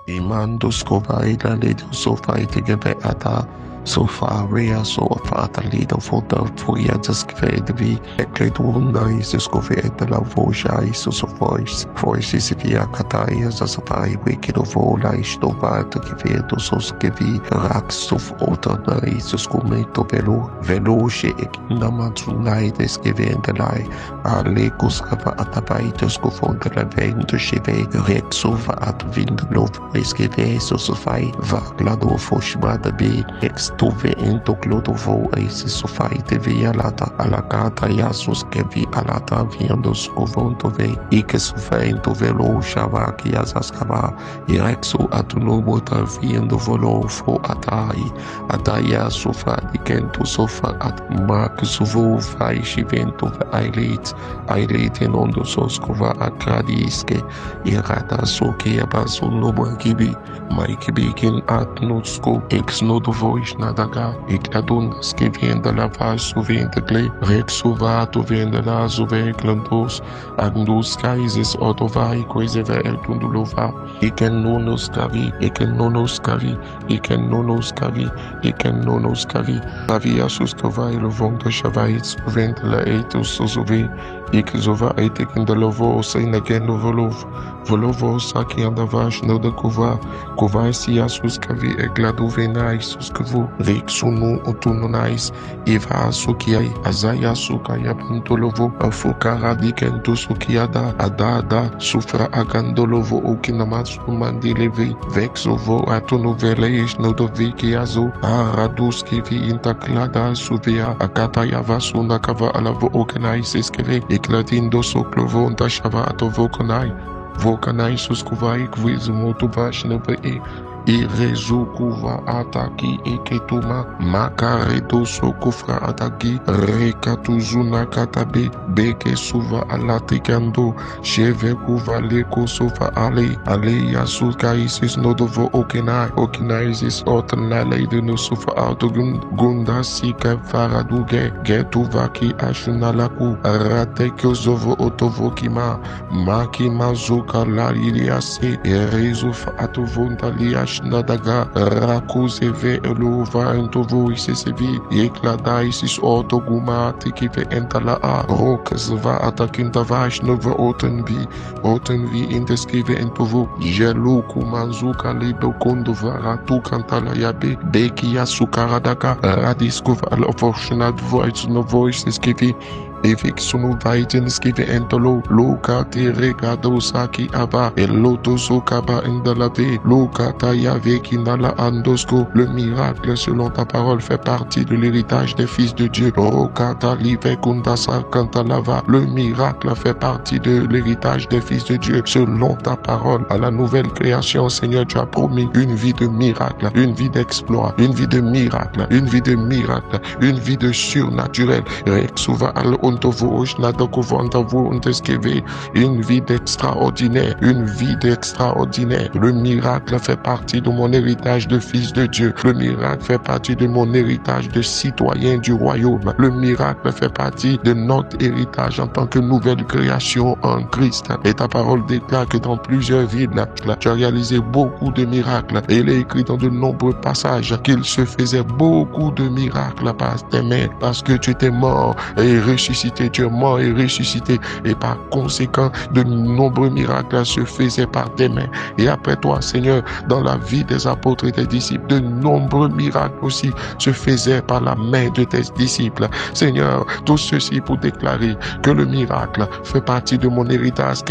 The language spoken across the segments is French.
Imando scovai la ledo sofai te gebe ata sofaria sofa lido foda fuia descredevi e credunda is scovete la voja is so voice is via cataia sapai wikido vola is to vato che vedo sos che vi raxof otana is scometto veloce e namatsunai descrevendelai a lecos cava atapaito scofonda la vento cheve rexova at vindlov escreve so sofai va glado foshmada be tove ento clodovo esse sofai teve alata alacata yasus que vi alata viando scovonto ve e que sofento velo chava que asascava e rexo atuno bota viando volo fo ataya sofa e kento sofa at mark sovo fai chivento ailit en ondo soscova acradisque e rata so que abaso no bankibi Mike Bikin atnusko ex nodo voice nadaga ecladun que vem da lavage suventecle rexuvato vende la zuveclandos agndus caizes otovai coise ver tundulova e que nonos cavi Avia sustovai lovonto chavais vente la etos sozuvi e que zova ete kindalovo sem nagen volovo saki andavash no da Kovai si asus kavi egladu venai suskevu rexunu otunonais eva sukiai azaya sukaya pantolovo afukara dikento sukiada ada sufra agandolovo okinamatsu mandilevi vexovo atunoveleish no doviki azu aradus kivi intaklada suvia akataya vasuna kava alavo okanais eskeve ekladindo soklovo ntashava atovokonai Vokanai suscuvai quiz muito baixo no PE e rezukuva ataki eketuma makaredo sokufra ataki rekatuzuna katabe beke suva alatikando chevekuva leko sofa ale yasuka isis nodovo okenai isis otanale de no sofa autogun gunda sika faraduge getuvaki ashunalaku ratekozovo otovokima makima zoka laliase erezufa atovontalia Nadaga rakuzeve elova entovo isesevi yeklada isis otoguma tikive entala a rokazva atakintavash nova otenvi inteskive entovo jeluku manzuka libo kondova ratu kantala yabe beki yasukaradaka radiskov alofortunat voice no voice eskivi Evixunu vaiten skive entolo Luka te regado saki aba El loto sokaba indalave Luka taya veki nala andosco Le miracle selon ta parole fait partie de l'héritage des fils de Dieu Rokata live kundasa kantalava Le miracle fait partie de l'héritage des fils de Dieu Selon ta parole à la nouvelle création Seigneur tu as promis une vie de miracle Une vie d'exploit Une vie de miracle Une vie de miracle Une vie de surnaturel Rexuva al une vie d'extraordinaire, Le miracle fait partie de mon héritage de fils de Dieu. Le miracle fait partie de mon héritage de citoyen du royaume. Le miracle fait partie de notre héritage en tant que nouvelle création en Christ. Et ta parole déclare que dans plusieurs villes, tu as réalisé beaucoup de miracles. Et il est écrit dans de nombreux passages qu'il se faisait beaucoup de miracles par tes mains parce que tu étais mort et ressuscité. Tu es mort et ressuscité et par conséquent de nombreux miracles se faisaient par tes mains et après toi Seigneur dans la vie des apôtres et des disciples de nombreux miracles aussi se faisaient par la main de tes disciples Seigneur tout ceci pour déclarer que le miracle fait partie de mon héritage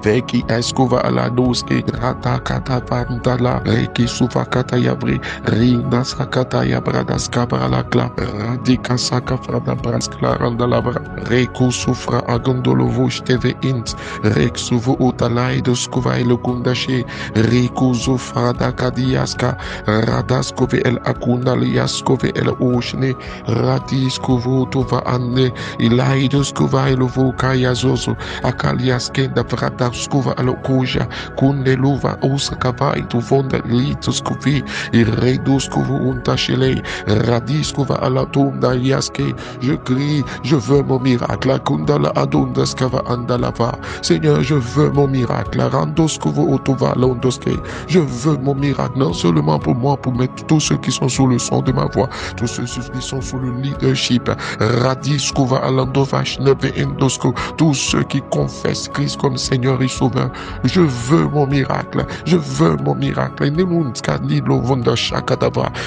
Veki escova ala doske rata kata vandala reki suva kata yavri rinda sakata yabradas kabra la kla radika saka frada braskla randalabra reku sufra agondolo teve int rek suvu utalai doskova el kundashi reku zufrada kadiaska radaskove el akunda liaskove el oshne radiskovo tova anne ilai doskova el vokaya zozo akaliaske da vrada skova alokuja, kundeluva usakava ituvonda lituskovi, ireduskovu untachele, radiskova alatunda yaske. Je crie, je veux mon miracle. Kundala adundaskava andalava. Seigneur, je veux mon miracle. Randoskovo otova londoske. Je veux mon miracle, non seulement pour moi, pour mettre tous ceux qui sont sous le son de ma voix, tous ceux qui sont sous le leadership, Radiskova alandovash neve endosko, tous ceux qui confessent Christ comme Seigneur et Sauveur. Je veux mon miracle, je veux mon miracle.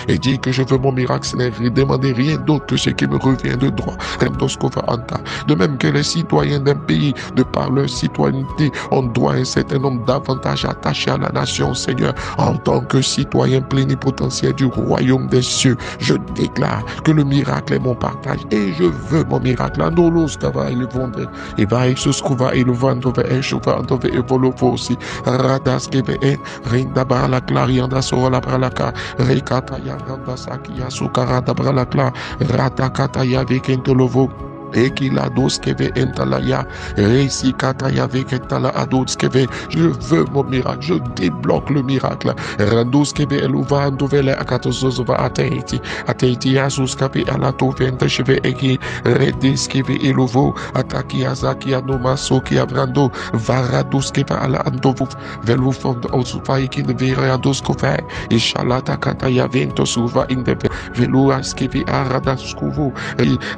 Et dit que je veux mon miracle, ce n'est demander rien d'autre que ce qui me revient de droit. De même que les citoyens d'un pays, de par leur citoyenneté, on doit un certain nombre d'avantages attachés à la nation, Seigneur. En tant que citoyen plénipotentiaire du royaume des cieux, je déclare que le miracle est mon partage et je veux mon miracle. Andolos kava il vendre et va exuskova il vendre et chova andove et volovo aussi radas keve et rinda barala clarianda sola bralaka rekata ya randa sakia sukarada bralakla ratakata ya vikentolovo. Et qu'il a dos keve entalaya, réussi kataya veketala ados keve. Je veux mon miracle, je débloque le miracle. Randos keve eluva andovele akatozova ateiti, ateiti asus kape alato vente cheve eki, redis keve eluvo, ataki azaki anomaso ki abrando, varados keve ala andovu, velu fond osufa ki ne verados kove, et shalata kataya vento suva indeve, velu askeve aradaskuvo,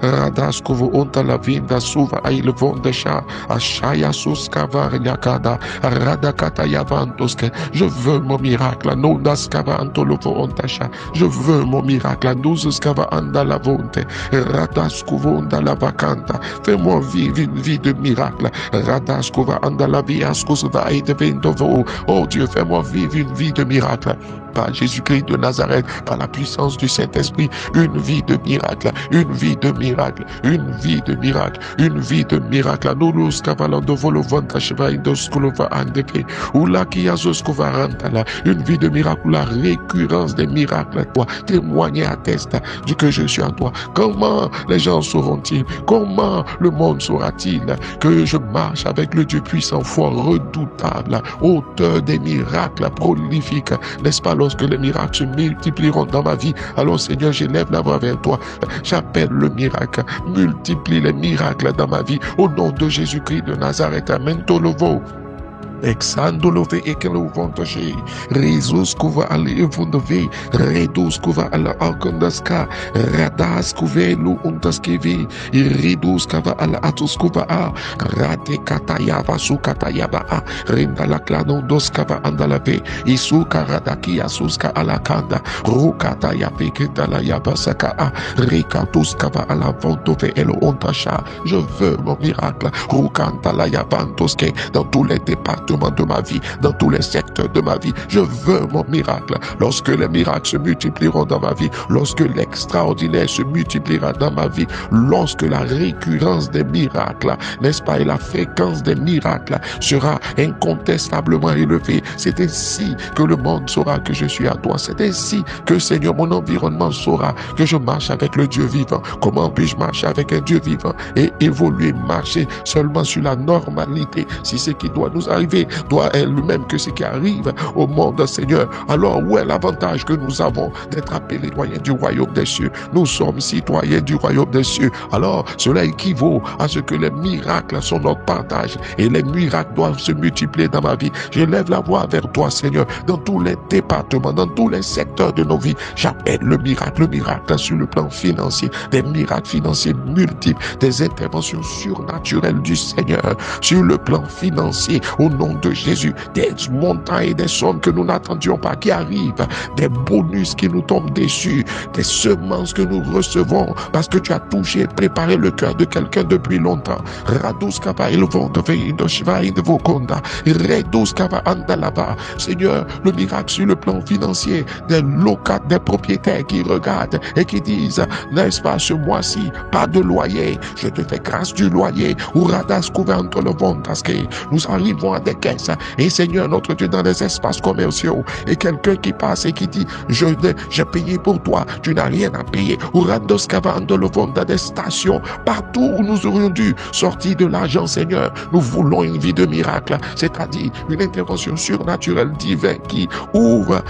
radaskovo. Onta la vinda suva il vondesha ashaya suskava yakada radakata yavantoske. Je veux mon miracle. Nondaskava antolovo ontasha. Je veux mon miracle. Nuzuskava anda la vonte. Radaskuvo anda la vacanta. Fais-moi vivre une vie de miracle. Radaskova anda la viaskosva et de vendovo. Oh Dieu, fais-moi vivre une vie de miracle. Par Jésus-Christ de Nazareth, par la puissance du Saint-Esprit, une vie de miracle, une vie de miracle, une vie de miracle, une vie de miracle. Nous cavalando volovanta chevaindoskolova andepe, ou la kiazoskova rantala, une vie de miracle, la récurrence des miracles. Toi, témoigner, atteste du que je suis en toi. Comment les gens sauront-ils? Comment le monde saura-t-il que je marche avec le Dieu puissant, fort, redoutable, auteur des miracles prolifiques, n'est-ce pas? Lorsque les miracles se multiplieront dans ma vie, alors Seigneur, j'élève la voix vers toi. J'appelle le miracle. Multiplie les miracles dans ma vie. Au nom de Jésus-Christ de Nazareth. Amen. Tolovo. Exandolove ekelovontoje, Rezus kuva ali evondove, Redus kuva ala alkondaska, Radas kuve lu untaskevi, Iridus kava ala atus kuva a, Rate katayava su katayaba a, Rinda la klanon dos kava andalave, Isu karadaki asuska ala kanda, Rukataya peketala yabasaka a, Rekatus kava ala vondove elo ontasha. Je veux mon miracle. Rukantala yabantoske dans tous les départements de ma vie, dans tous les secteurs de ma vie. Je veux mon miracle. Lorsque les miracles se multiplieront dans ma vie, lorsque l'extraordinaire se multipliera dans ma vie, lorsque la récurrence des miracles, n'est-ce pas, et la fréquence des miracles sera incontestablement élevée, c'est ainsi que le monde saura que je suis à toi. C'est ainsi que, Seigneur, mon environnement saura que je marche avec le Dieu vivant. Comment puis-je marcher avec un Dieu vivant et évoluer, marcher seulement sur la normalité? Si ce qui doit nous arriver doit être le même que ce qui arrive au monde, Seigneur, alors où est l'avantage que nous avons d'être appelés doyens du royaume des cieux? Nous sommes citoyens du royaume des cieux. Alors cela équivaut à ce que les miracles sont notre partage et les miracles doivent se multiplier dans ma vie. Je lève la voix vers toi, Seigneur, dans tous les départements, dans tous les secteurs de nos vies. J'appelle le miracle sur le plan financier, des miracles financiers multiples, des interventions surnaturelles du Seigneur sur le plan financier, au nom de Jésus, des montants et des sommes que nous n'attendions pas qui arrivent, des bonus qui nous tombent dessus, des semences que nous recevons parce que tu as touché et préparé le cœur de quelqu'un depuis longtemps. Seigneur, le miracle sur le plan financier, des locataires, des propriétaires qui regardent et qui disent, n'est-ce pas, ce mois-ci, pas de loyer, je te fais grâce du loyer. Nous arrivons à des caisses. Et Seigneur, notre Dieu, dans les espaces commerciaux, et quelqu'un qui passe et qui dit, j'ai payé pour toi, tu n'as rien à payer. Ou randos cavando le vent dans des stations, partout où nous aurions dû sortir de l'argent, Seigneur, nous voulons une vie de miracle, c'est-à-dire une intervention surnaturelle divine qui ouvre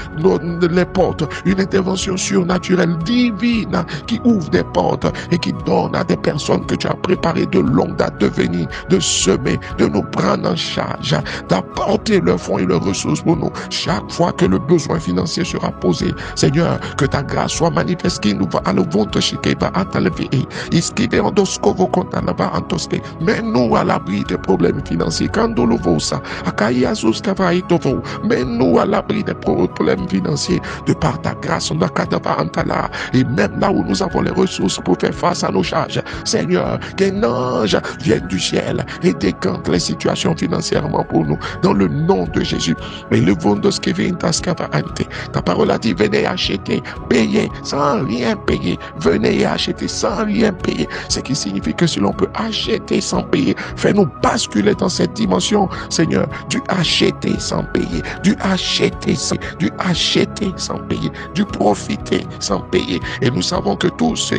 les portes, une intervention surnaturelle divine qui ouvre des portes et qui donne à des personnes que tu as préparées de longue date de venir, de semer, de nous prendre en charge, d'apporter leurs fonds et leurs ressources pour nous. Chaque fois que le besoin financier sera posé, Seigneur, que ta grâce soit manifestée, nous va à le ventre chiquer, va à t'enlever, iskibe endoscovo contre la va entoske, mais nous à l'abri des problèmes financiers, quand on le voit ça, akayazus kavaitovo, mais nous à l'abri des problèmes financiers, de par ta grâce, on a kadava antala, et même là où nous avons les ressources pour faire face à nos charges, Seigneur, qu'un ange vienne du ciel et décante les situations financièrement pour nous, dans le nom de Jésus. Mais le vondos qui vient ta parole a dit, venez acheter, payer, sans rien payer, venez acheter sans rien payer, ce qui signifie que si l'on peut acheter sans payer, fais-nous basculer dans cette dimension, Seigneur, du acheter sans payer, du acheter sans payer, du profiter sans payer. Et nous savons que tout ce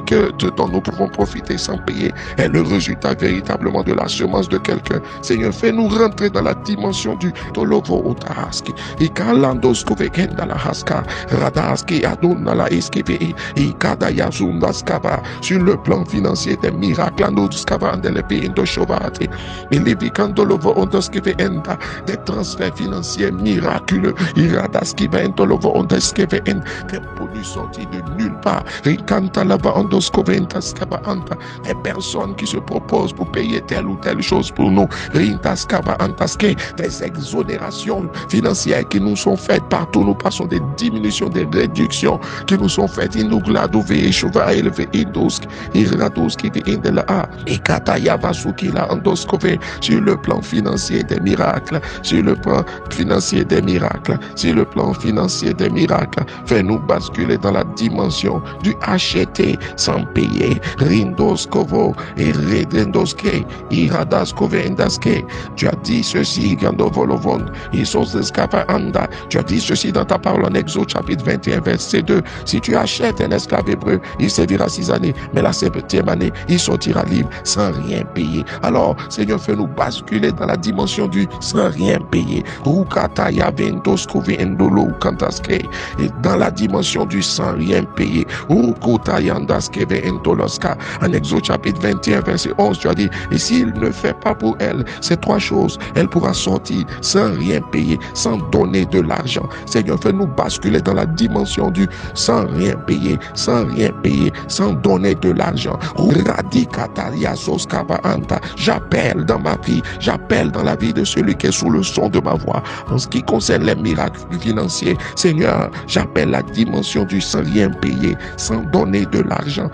dont nous pouvons profiter sans payer est le résultat véritablement de la semence de quelqu'un. Seigneur, fais-nous rentrer dans la dimension du Tolovo Otahaski, et Kalandos Kovekenda la Haska, Radaski Adona la Eskeve, et Kadayazundaskava, sur le plan financier des miracles, Andoskava de l'épée Indoshovate, et Levikandolovo Ondoskeve Enda, des transferts financiers miraculeux, Iradaski Vendolovo Ondoskeve Enda, des produits sortis de nulle part, Rikanta lava Ondoskovendaskava Anta, des personnes qui se proposent pour payer telle ou telle chose pour nous, Rintaskava Antaske, des exonérations financières qui nous sont faites partout, nous passons des diminutions, des réductions qui nous sont faites, Inugladove, Chova, Eleve, Indosk, Iradoski, Indela, et Kataya Vasukila, Andoskove, sur le plan financier des miracles, sur le plan financier des miracles, sur le plan financier des miracles, fais-nous basculer dans la dimension du acheter sans payer, Rindoskovo, et Redendoske, Iradaskove, Endaske, tu as dit ceci, Gandovolovon, Isoseskava Anda, tu as dit ceci dans ta parole en Exode chapitre 21 verset 2, si tu achètes un esclave hébreu, il servira 6 années, mais la 7e année, il sortira libre sans rien payer. Alors, Seigneur, fais-nous basculer dans la dimension du sans rien payer. Rukataya vendoskove endolo kantaske, et dans la dimension du sans rien payer. Rukotaya andaskeve endoloska, en Exode chapitre 21 verset 11, tu as dit, et s'il ne fait pas pour elle ces 3 choses, elle pourra sortir sans rien payer, sans donner de l'argent. Seigneur, fais-nous basculer dans la dimension du sans rien payer, sans rien payer, sans donner de l'argent. J'appelle dans ma vie, j'appelle dans la vie de celui qui est sous le son de ma voix. En ce qui concerne les miracles financiers, Seigneur, j'appelle la dimension du sans rien payer, sans donner de l'argent.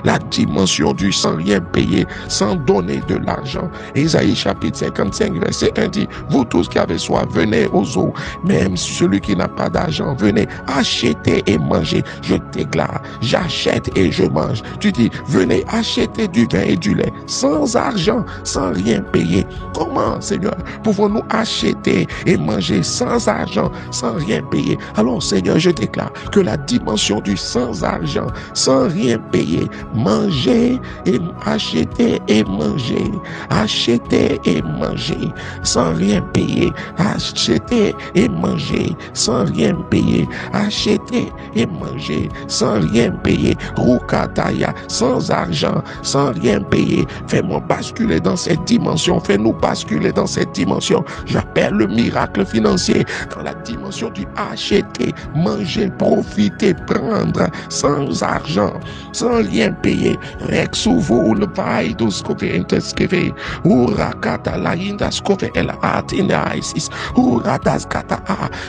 La dimension du sans rien payer, sans donner de l'argent. Ésaïe chapitre 55 verset 1 dit, vous tous qui avez soif, venez aux eaux, même celui qui n'a pas d'argent, venez acheter et manger. Je déclare, j'achète et je mange. Tu dis, venez acheter du vin et du lait sans argent, sans rien payer. Comment, Seigneur, pouvons-nous acheter et manger sans argent, sans rien payer? Alors, Seigneur, je déclare que la dimension du sans argent, sans rien payer, manger et acheter et manger, acheter et manger sans rien payer, acheter et manger sans rien payer, acheter et manger sans rien payer, Rukataya, sans argent, sans rien payer. Fais-moi basculer dans cette dimension, fais-nous basculer dans cette dimension. J'appelle le miracle financier dans la dimension du acheter, manger, profiter, prendre sans argent, sans rien payer. Rexuvo le vaidoskove inteskeve, Urakata la indaskove el atinaisis, Uradaskata.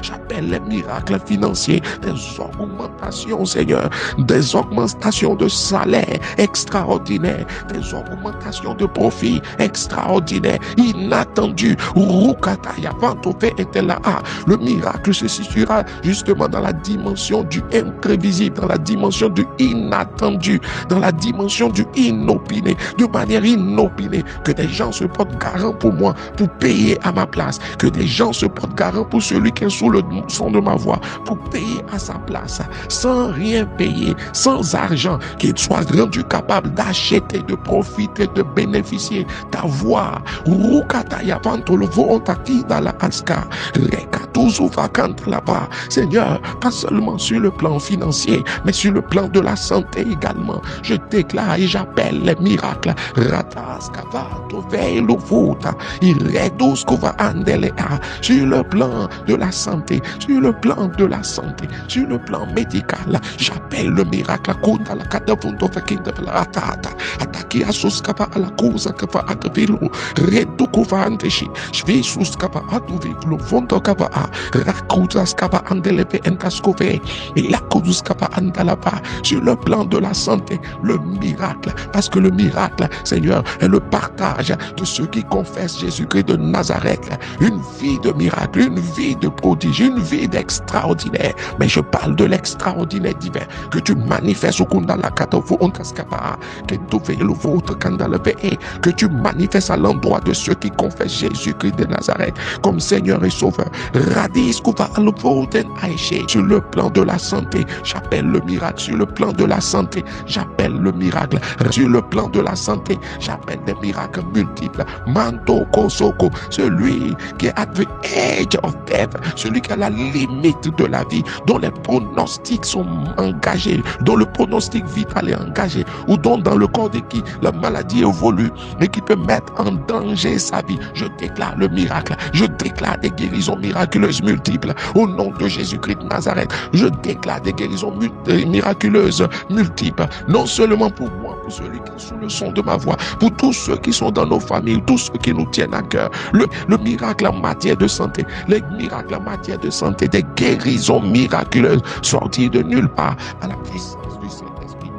J'appelle les miracles financiers, des augmentations, Seigneur, des augmentations de salaire extraordinaires, des augmentations de profit extraordinaires, inattendues. Rukataya vantove etela. Le miracle se situera justement dans la dimension du imprévisible, dans la dimension dimension du inattendu, dans la dimension du inopiné, de manière inopinée, que des gens se portent garant pour moi, pour payer à ma place, que des gens se portent garant pour celui qui est sous le son de ma voix, pour payer à sa place, sans rien payer, sans argent, qu'il soit rendu capable d'acheter, de profiter, de bénéficier, d'avoir, là-bas. Seigneur, pas seulement sur le plan financier, mais sur le plan de la santé également. Je déclare et j'appelle les miracles. Sur le plan de la santé, sur le plan de la santé, sur le plan médical, j'appelle le miracle. Attaquer à Soskapa à la cause kapa akvilo redu kuvandeshi shvi suskapa atuvilo fondo kapa rakutas kapa andeleve entaskove et la kudus kapa andalaba sur le plan de la santé, le miracle, parce que le miracle, Seigneur, est le partage de ceux qui confessent Jésus-Christ de Nazareth, une vie de miracle, une vie de prodige, une vie d'extraordinaire, mais je parle de l'extraordinaire divin que tu manifestes au kundala katofo ontaskapa que tu fais le vôtre que tu manifestes à l'endroit de ceux qui confessent Jésus-Christ de Nazareth comme Seigneur et Sauveur. Sur le plan de la santé, j'appelle le miracle. Sur le plan de la santé, j'appelle le miracle. Sur le plan de la santé, j'appelle des miracles multiples. Manto Kosoko, celui qui est at the edge of death, celui qui est à la limite de la vie, dont les pronostics sont engagés, dont le pronostic vital est engagé, ou dont dans le corps de qui la maladie évolue et qui peut mettre en danger sa vie. Je déclare le miracle. Je déclare des guérisons miraculeuses multiples au nom de Jésus-Christ de Nazareth. Je déclare des guérisons miraculeuses multiples, non seulement pour moi, pour celui qui est sous le son de ma voix, pour tous ceux qui sont dans nos familles, tous ceux qui nous tiennent à cœur. Le miracle en matière de santé, les miracles en matière de santé, des guérisons miraculeuses sorties de nulle part à la puissance du Saint-Esprit.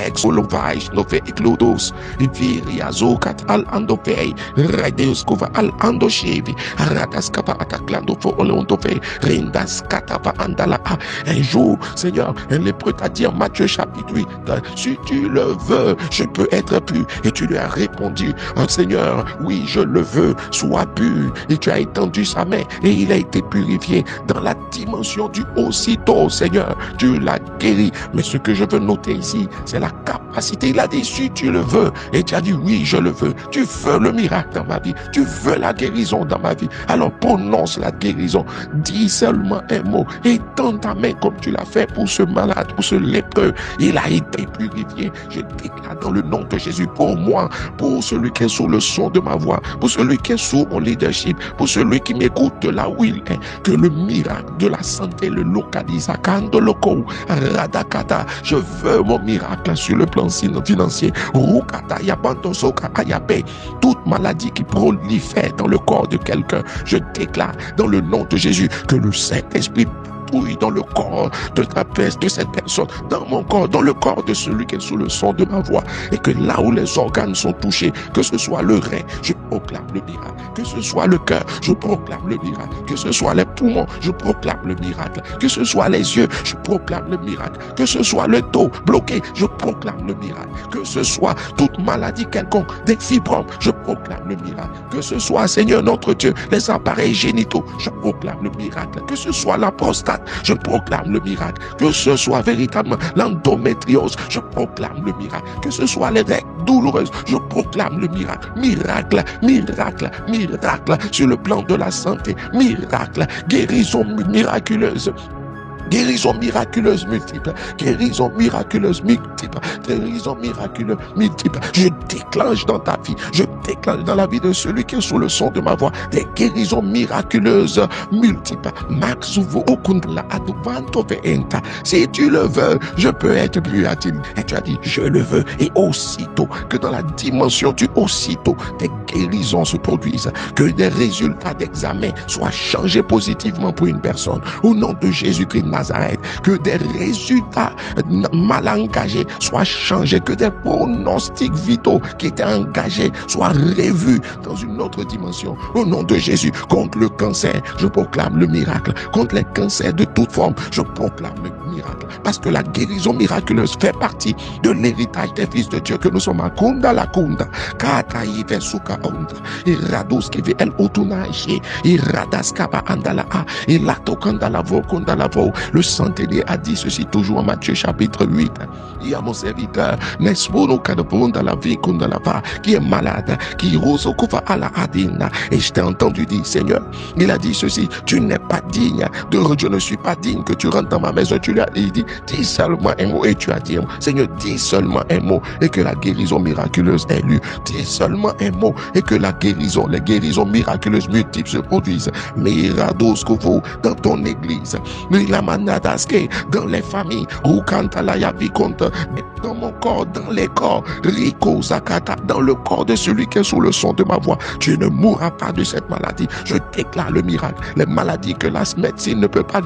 Exolovais nove eklodos viriazokat al andovei redeuskova al andoshevi radaskapa ataklando fo olondove rendaskatava andala. Un jour, Seigneur, un lépreux t'a dit en Matthieu chapitre 8, si tu le veux, je peux être pur. Et tu lui as répondu, Seigneur, oui, je le veux, sois pur. Et tu as étendu sa main et il a été purifié dans la dimension du aussitôt, Seigneur, tu l'as guéri. Mais ce que je veux noter ici, c'est la capacité. Il a dit, si tu le veux, et tu as dit, oui, je le veux. Tu veux le miracle dans ma vie. Tu veux la guérison dans ma vie. Alors prononce la guérison. Dis seulement un mot. Et tends ta main comme tu l'as fait pour ce malade, pour ce lépreux. Il a été purifié. Je déclare dans le nom de Jésus pour moi, pour celui qui est sous le son de ma voix, pour celui qui est sous mon leadership, pour celui qui m'écoute de là où il est, que le miracle de la santé le localise. Akando loko, radakata. Je veux mon miracle sur le plan financier. Rukata yabanto soka ayabe. Toute maladie qui prolifère dans le corps de quelqu'un, je déclare dans le nom de Jésus que le Saint-Esprit dans le corps de cette personne, dans mon corps, dans le corps de celui qui est sous le son de ma voix, et que là où les organes sont touchés, que ce soit le rein, je proclame le miracle, que ce soit le cœur, je proclame le miracle, que ce soit les poumons, je proclame le miracle, que ce soit les yeux, je proclame le miracle, que ce soit le dos bloqué, je proclame le miracle, que ce soit toute maladie quelconque, des fibromes, je proclame le miracle, que ce soit, Seigneur notre Dieu, les appareils génitaux, je proclame le miracle, que ce soit la prostate, je proclame le miracle, que ce soit véritablement l'endométriose, je proclame le miracle, que ce soit les règles douloureuses, je proclame le miracle, miracle, miracle, miracle sur le plan de la santé, miracle, guérison miraculeuse. Guérison miraculeuse multiple, guérison miraculeuse multiple, guérison miraculeuse multiple. Je déclenche dans ta vie, je déclenche dans la vie de celui qui est sous le son de ma voix, des guérisons miraculeuses multiples. Max okundla advanto veenta. Si tu le veux, je peux être plus attiré. Et tu as dit, je le veux. Et aussitôt que dans la dimension du aussitôt, des guérisons se produisent, que des résultats d'examen soient changés positivement pour une personne. Au nom de Jésus-Christ Nazareth, que des résultats mal engagés soient changés, que des pronostics vitaux qui étaient engagés soient revus dans une autre dimension. Au nom de Jésus, contre le cancer, je proclame le miracle. Contre les cancers de toute forme, je proclame le miracle. Parce que la guérison miraculeuse fait partie de l'héritage des fils de Dieu que nous sommes à Kunda la Kunda, Kataï Vesuka Onda, et Rados qui el Otunaïché, et Radaskaba Andala, et Latokanda la Kunda la Vo. Le centenier a dit ceci toujours en Matthieu chapitre 8. Il y a mon serviteur, Nesbono Kadabonda la vie Kunda la Va, qui est malade, qui rose Kova à la Adina. Et je t'ai entendu dire, Seigneur, il a dit ceci, tu n'es pas digne, je ne suis pas digne que tu rentres dans ma maison. Tu lui as dit, dis seulement un mot, et tu as dit, Seigneur, dis seulement un mot, et que la guérison miraculeuse ait lieu. Dis seulement un mot, et que les guérisons miraculeuses multiples se produisent. Mirados Kovo, dans ton église, Milamanadaske, dans les familles, Rukantalaya Vikonte, dans mon corps, dans les corps, Riko Zakata, dans le corps de celui qui est sous le son de ma voix. Tu ne mourras pas de cette maladie. Je déclare le miracle. Les maladies que la médecine ne peut pas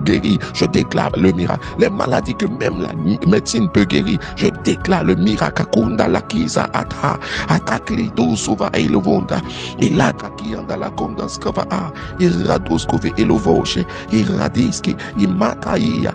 guérir, je déclare le miracle. Les maladies que même la médecine peut guérir, je déclare le miracle. Kunda la kiza ata, ataklido suva elovonda, ilakaki anda la konda skava a, iradoskove elovoche, iradiski, imataia,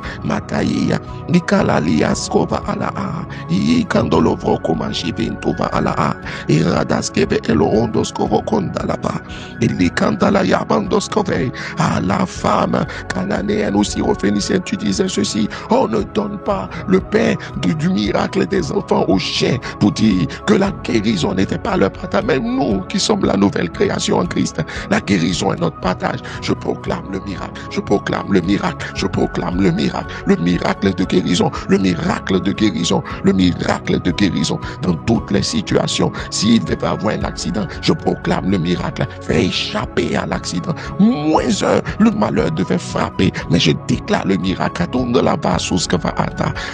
nikalalia skova ala a, ikandolovro komanshi ventova ala a, iradaskeve eloondoskovo konda la ba, ilikandala yabandoskove, à la femme cananéenne ou syrophénicienne, tu disais ceci, on ne donne pas le pain du miracle des enfants aux chiens pour dire que la guérison n'était pas leur partage, mais nous qui sommes la nouvelle création en Christ, la guérison est notre partage. Je proclame le miracle, je proclame le miracle, je proclame le miracle de guérison, le miracle de guérison, le miracle de guérison dans toutes les situations. S'il devait avoir un accident, je proclame le miracle, fais échapper à l'accident. Moins un, le malheur devait frapper, mais je déclare le miracle.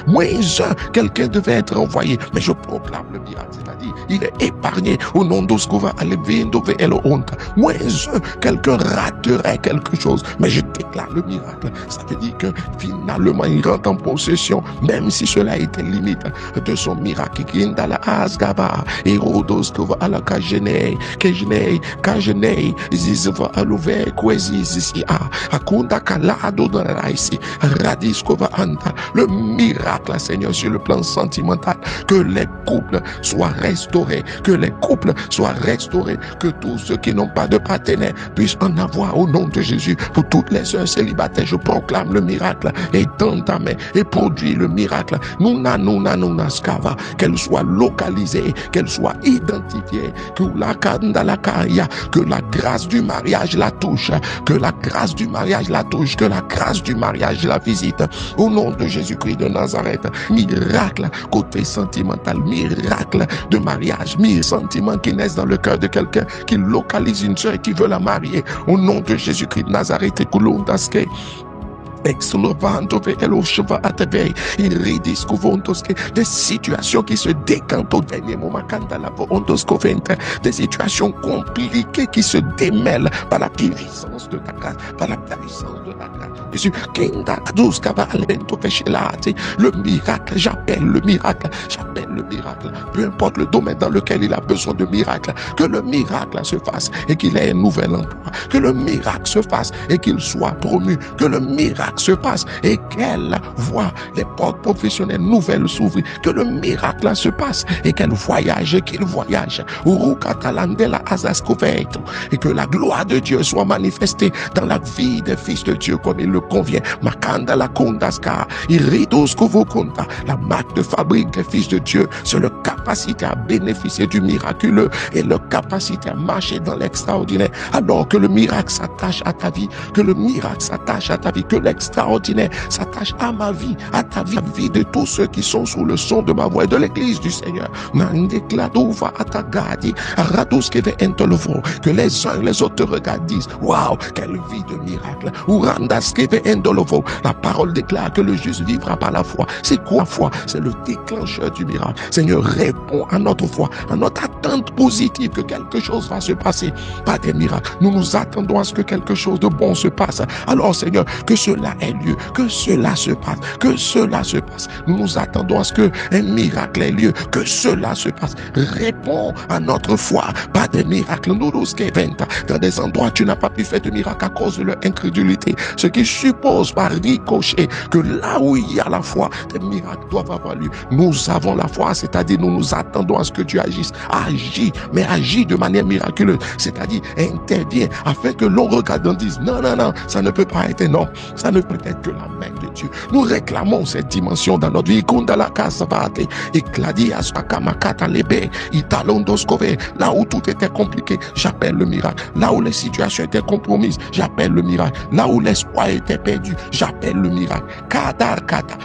Moins un, quelqu'un devait être envoyé, mais je proclame le miracle, c'est-à-dire il est épargné au nom d'Oskova Alevindove Elohonta. Moins un, quelqu'un raterait quelque chose, mais je déclare le miracle. Ça veut dire que finalement il rentre en possession, même si cela était limite de son miracle. Kindala Asgaba, Erodoskova Alakajenei, Kajenei, Zizva Alove, Kwezizia, Akunda Kalado dans la ici, Radiskova Anta, le miracle, Seigneur, sur le plan sentimental, que les couples soient restaurés, que les couples soient restaurés, que tous ceux qui n'ont pas de partenaire puissent en avoir au nom de Jésus. Pour toutes les sœurs célibataires, je proclame le miracle et dans ta main et produis le miracle. Nuna skava, qu'elle soit localisée, qu'elle soit identifiée, que la grâce du mariage la touche, que la grâce du mariage la touche, que la grâce du mariage la visite. Au nom de Jésus-Christ de Nazareth, miracle côté sentimental, miracle de mariage, sentiments qui naissent dans le cœur de quelqu'un qui localise une sœur qui veut la marier. Au nom de Jésus-Christ de Nazareth, et des situations qui se décantent au dernier moment, des situations compliquées qui se démêlent par la puissance de ta grâce, par la puissance de ta grâce. Jésus, le miracle, j'appelle le miracle, peu importe le domaine dans lequel il a besoin de miracle, que le miracle se fasse et qu'il ait un nouvel emploi, que le miracle se fasse et qu'il soit promu, que le miracle se passe et qu'elle voit les portes professionnelles nouvelles s'ouvrir, que le miracle se passe et qu'elle voyage et qu'il voyage, et que la gloire de Dieu soit manifestée dans la vie des fils de Dieu comme il le convient. Makanda la kondaska, iridos kovokonda, la marque de fabrique des fils de Dieu, c'est leur capacité à bénéficier du miraculeux et leur capacité à marcher dans l'extraordinaire. Alors que le miracle s'attache à ta vie, que le miracle s'attache à ta vie, que l'extraordinaire s'attache à ma vie, à ta vie, à la vie de tous ceux qui sont sous le son de ma voix et de l'église du Seigneur. Que les uns et les autres te regardent, disent waouh, quelle vie de miracle. La parole déclare que le juste vivra par la foi. C'est quoi la foi? C'est le déclencheur du miracle. Seigneur, réponds à notre foi, à notre attente positive que quelque chose va se passer. Pas des miracles. Nous nous attendons à ce que quelque chose de bon se passe. Alors Seigneur, que cela cela ait lieu, que cela se passe, que cela se passe. Nous nous attendons à ce qu'un miracle ait lieu, que cela se passe. Réponds à notre foi, pas des miracles. Nous nous dans des endroits où tu n'as pas pu faire de miracle à cause de leur incrédulité, ce qui suppose par ricochet que là où il y a la foi, des miracles doivent avoir lieu. Nous avons la foi, c'est-à-dire nous nous attendons à ce que Dieu agisse. Agis, mais agis de manière miraculeuse, c'est-à-dire intervient afin que l'on regarde et dise non, non, non, ça ne peut pas être non, ça ne peut être que la main de Dieu. Nous réclamons cette dimension dans notre vie. Là où tout était compliqué, j'appelle le miracle. Là où les situations étaient compromises, j'appelle le miracle. Là où l'espoir était perdu, j'appelle le miracle. Kata,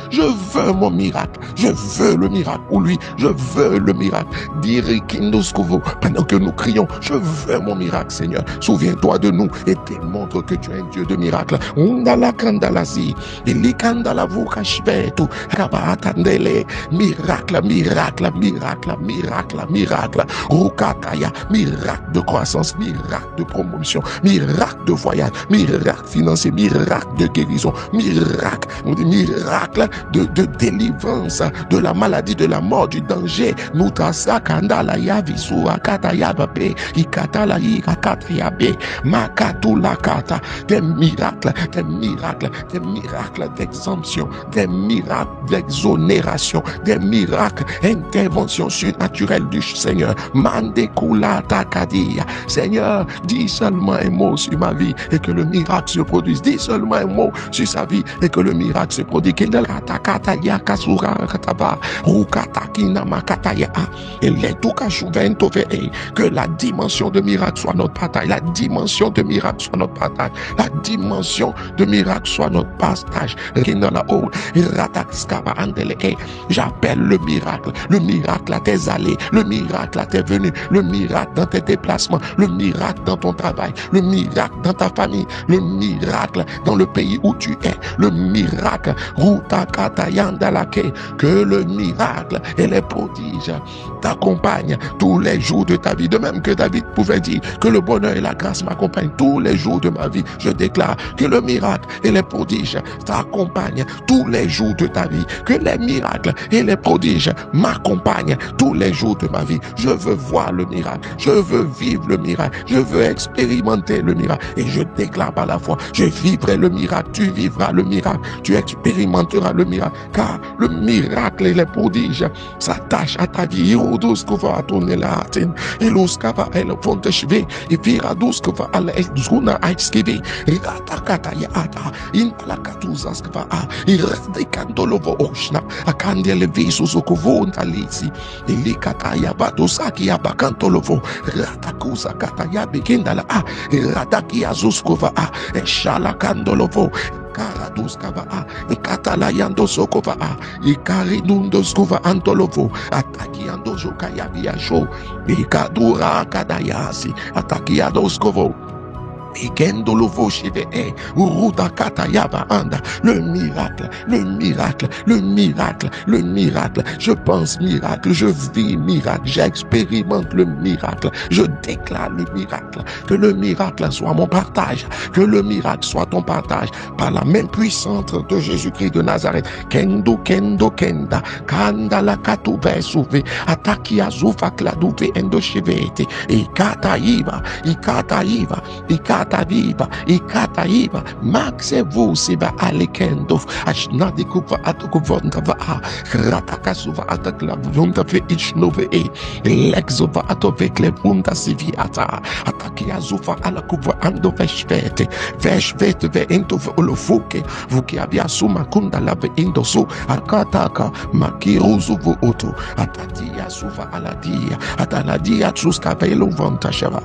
je veux mon miracle. Je veux le miracle pour lui. Je veux le miracle. Pendant que nous crions, je veux mon miracle, Seigneur. Souviens-toi de nous et démontre que tu es un Dieu de miracle. Miracle, miracle, miracle, miracle, miracle. Rukataya, miracle de croissance, miracle de promotion, miracle de voyage, miracle financier, miracle de guérison, miracle de délivrance de la maladie, de la mort, du danger. Nutasa kandala ya visura kata ya babe, ikatala ikata ya be, makatula kata. Des miracles, des miracles, des miracles d'exemption, des miracles d'exonération, des miracles, intervention surnaturelle du Seigneur. Mandekula takadia. Seigneur, dis seulement un mot sur ma vie et que le miracle se produise. Dis seulement un mot sur sa vie et que le miracle se produise. Que la dimension de miracle soit notre bataille. La dimension de miracle soit notre bataille. La dimension de miracle soit notre partage. J'appelle le miracle à tes allées, le miracle à tes venues, le miracle dans tes déplacements, le miracle dans ton travail, le miracle dans ta famille, le miracle dans le pays où tu es, le miracle, que le miracle et les prodiges t'accompagnent tous les jours de ta vie. De même que David pouvait dire que le bonheur et la grâce m'accompagnent tous les jours de ma vie. Je déclare que le miracle et les prodiges t'accompagnent tous les jours de ta vie. Que les miracles et les prodiges m'accompagnent tous les jours de ma vie. Je veux voir le miracle. Je veux vivre le miracle. Je veux expérimenter le miracle. Et je déclare par la foi, je vivrai le miracle. Tu vivras le miracle. Tu expérimenteras le miracle. Car le miracle et les prodiges s'attachent à ta vie. Karaduskava Katalayando Sokova Ikarinundo Skova Antolovo Atakiando Jokaya Viajo Ikadura Kadayasi Atakiado Skovo Ikendo lovo shive uruta kata yaba anda. Le miracle, le miracle, le miracle, le miracle. Je pense miracle, je vis miracle, j'expérimente le miracle, je déclare le miracle. Que le miracle soit mon partage, que le miracle soit ton partage par la main puissante de Jésus-Christ de Nazareth. Kendo kendo kenda kanda la katuve suve ataki azufa kladuve endo shivete ikata iva ikata iva ikata viva ikata iva maxe vous siba alekendo ashna de kuva atukuvonda va rataka suva atakla vunda fe ichnove l'exova atovek le vunda siviata ataki azufa ala kuva ando veshvete ve ento olofuke vuki abia suma kunda la ve indoso akataka makiruzu vu oto atatia suva aladia ataladia truska velo vanta shava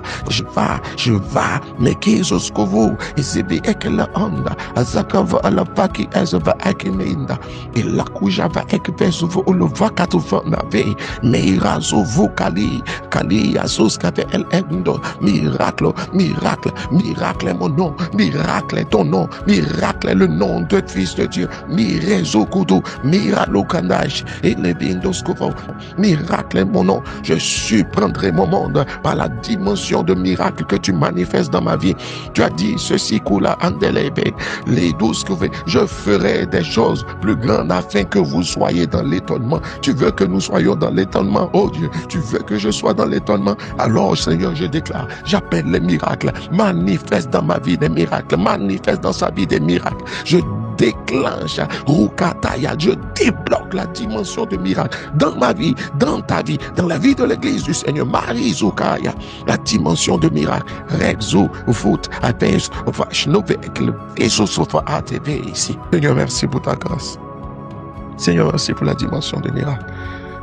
je vais mekezos kovo ezebe ekela anda azakava alavaki ezava ekemenda elakujava ekvesuvo olovakatu vanave meirazo vokali kali azoskave el endo miracle miracle miracle mon nom miracle ton nom miracle le nom de fils de Dieu mirezo kudo miralo kandash et le bindoskovo miracle mon nom je surprendrai mon monde par la dimension de miracle que tu manifestes dans ma vie Tu as dit ceci, Kula Andelebe, les 12 que je ferai des choses plus grandes afin que vous soyez dans l'étonnement. Tu veux que nous soyons dans l'étonnement, oh Dieu, tu veux que je sois dans l'étonnement. Alors Seigneur, je déclare, j'appelle les miracles, manifeste dans ma vie des miracles, manifeste dans sa vie des miracles. Je déclenche Rukataya, je débloque la dimension de miracle dans ma vie, dans ta vie, dans la vie de l'église du Seigneur. Marie Zukaya, la dimension de miracle. Rexo, Foot, Apes, Vashnove, Esosofa ATV ici. Seigneur, merci pour ta grâce. Seigneur, merci pour la dimension de miracle.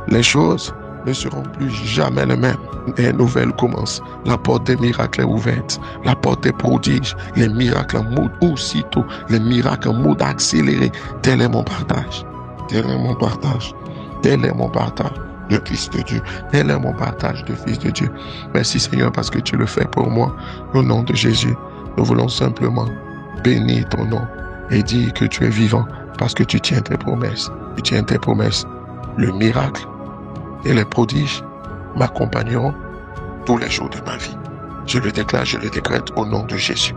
Les choses ne seront plus jamais les mêmes. Et une nouvelle commence. La porte des miracles est ouverte. La porte des prodiges. Les miracles en mode aussitôt. Les miracles en mode accéléré. Tel est mon partage. Tel est mon partage. Tel est mon partage de Fils de Dieu. Tel est mon partage de Fils de Dieu. Merci Seigneur parce que tu le fais pour moi. Au nom de Jésus, nous voulons simplement bénir ton nom et dire que tu es vivant parce que tu tiens tes promesses. Tu tiens tes promesses. Le miracle et les prodiges m'accompagneront tous les jours de ma vie. Je le déclare, je le décrète au nom de Jésus.